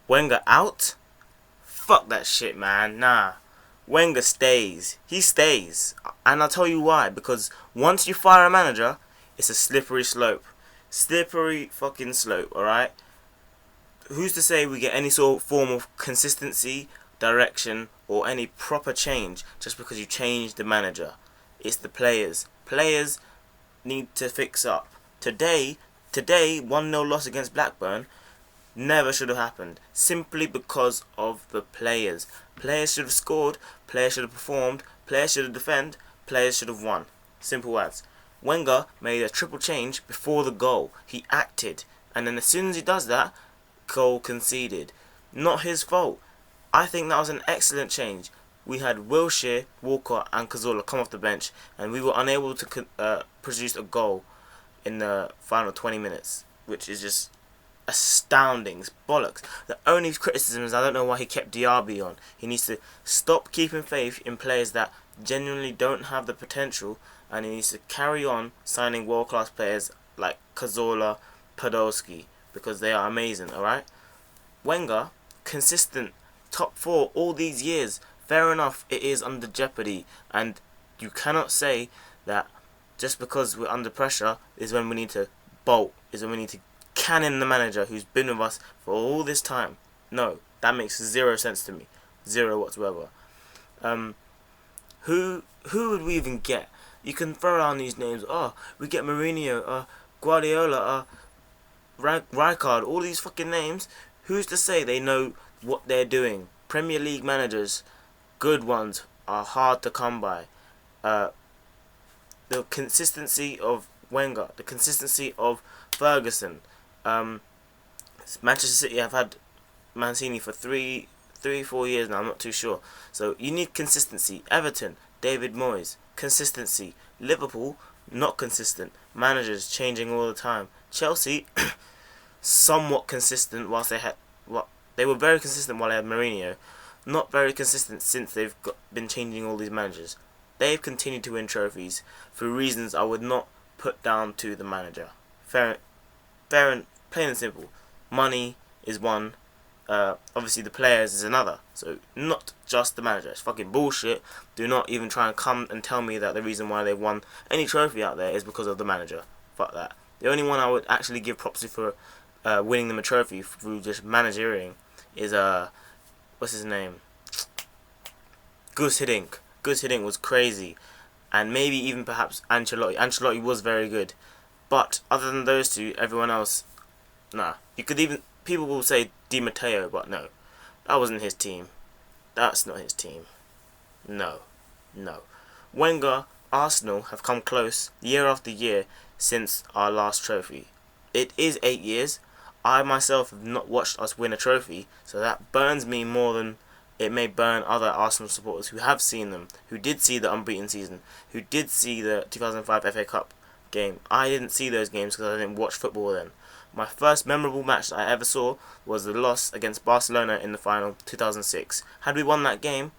Wenger out? Fuck that shit, man. Nah. Wenger stays. He stays. And I'll tell you why. Because once you fire a manager, it's a slippery slope. Slippery fucking slope, alright? Who's to say we get any sort of form of consistency, direction, or any proper change just because you change the manager? It's the players. Players need to fix up. Today, 1-0 loss against Blackburn never should have happened. Simply because of the players. Players should have scored, players should have performed, players should have defended, players should have won. Simple as. Wenger made a triple change before the goal. He acted. And then as soon as he does that, goal conceded. Not his fault. I think that was an excellent change. We had Wilshere, Walker and Cazorla come off the bench and we were unable to produce a goal in the final 20 minutes, which is just astounding. It's bollocks. The only criticism is I don't know why he kept Diaby on. He needs to stop keeping faith in players that genuinely don't have the potential, and he needs to carry on signing world-class players like Cazorla, Podolski, because they are amazing, alright? Wenger, consistent, top 4 all these years. Fair enough, it is under jeopardy, and you cannot say that just because we're under pressure is when we need to bolt, is when we need to cannon the manager who's been with us for all this time. No, that makes zero sense to me. Zero whatsoever. Who would we even get? You can throw around these names. Oh, we get Mourinho, Guardiola, Rijkaard, all these fucking names. Who's to say they know what they're doing? Premier League managers, good ones, are hard to come by. The consistency of Wenger, the consistency of Ferguson. Manchester City have had Mancini for 4 years now, I'm not too sure. So you need consistency. Everton, David Moyes, consistency. Liverpool, not consistent. Managers changing all the time. Chelsea, somewhat consistent whilst they were very consistent while they had Mourinho. Not very consistent since they've been changing all these managers. They've continued to win trophies for reasons I would not put down to the manager. Fair and plain and simple. Money is one. Obviously the players is another. So not just the manager. It's fucking bullshit. Do not even try and come and tell me that the reason why they won any trophy out there is because of the manager. Fuck that. The only one I would actually give props to for winning them a trophy through just managering is what's his name? Gus Hiddink. Gus Hiddink was crazy, and maybe even perhaps Ancelotti. Ancelotti was very good, but other than those two, everyone else, nah. You could even people will say Di Matteo, but no, that wasn't his team. That's not his team. No. Wenger, Arsenal have come close year after year since our last trophy. It is 8 years. I myself have not watched us win a trophy, so that burns me more than it may burn other Arsenal supporters who have seen them, who did see the unbeaten season, who did see the 2005 FA Cup game. I didn't see those games because I didn't watch football then. My first memorable match that I ever saw was the loss against Barcelona in the final 2006. Had we won that game,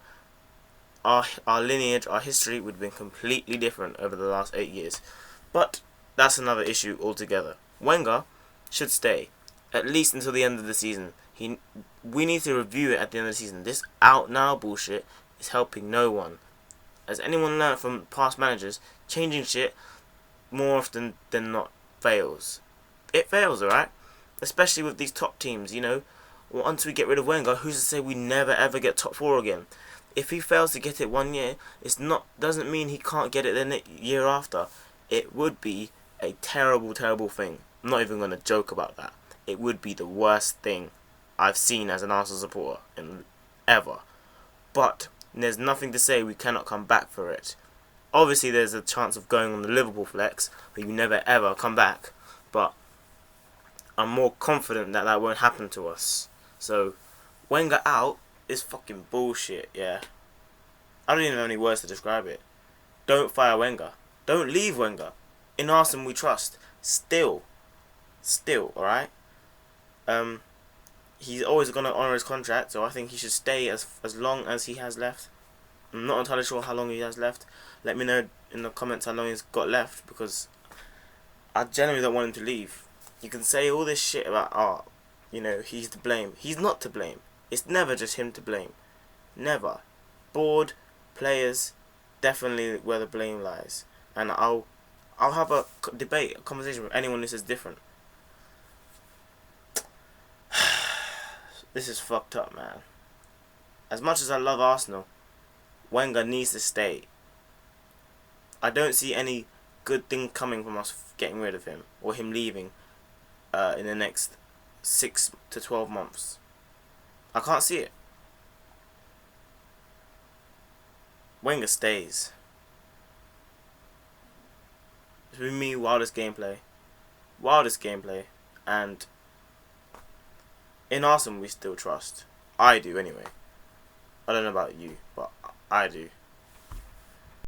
our lineage, our history would have been completely different over the last 8 years. But that's another issue altogether. Wenger should stay, at least until the end of the season. We need to review it at the end of the season. This out now bullshit is helping no one. As anyone learned from past managers, changing shit more often than not fails. It fails, alright? Especially with these top teams, you know. Once we get rid of Wenger, who's to say we never ever get top 4 again? If he fails to get it 1 year, doesn't mean he can't get it the year after. It would be a terrible, terrible thing. I'm not even going to joke about that. It would be the worst thing I've seen as an Arsenal supporter ever. But there's nothing to say we cannot come back for it. Obviously there's a chance of going on the Liverpool flex, where you never ever come back. But I'm more confident that won't happen to us. So, Wenger out is fucking bullshit, yeah. I don't even have any words to describe it. Don't fire Wenger. Don't leave Wenger. In Arsenal we trust. Still, alright? He's always going to honour his contract, so I think he should stay as long as he has left. I'm not entirely sure how long he has left. Let me know in the comments how long he's got left, because I genuinely don't want him to leave. You can say all this shit about, he's to blame. He's not to blame. It's never just him to blame. Never. Board, players, definitely where the blame lies. And I'll have a debate, a conversation with anyone who says different. This is fucked up, man. As much as I love Arsenal, Wenger needs to stay. I don't see any good thing coming from us getting rid of him or him leaving in the next 6 to 12 months. I can't see it. Wenger stays. It's with me, wildest gameplay, and in Arsenal we still trust. I do anyway. I don't know about you, but I do.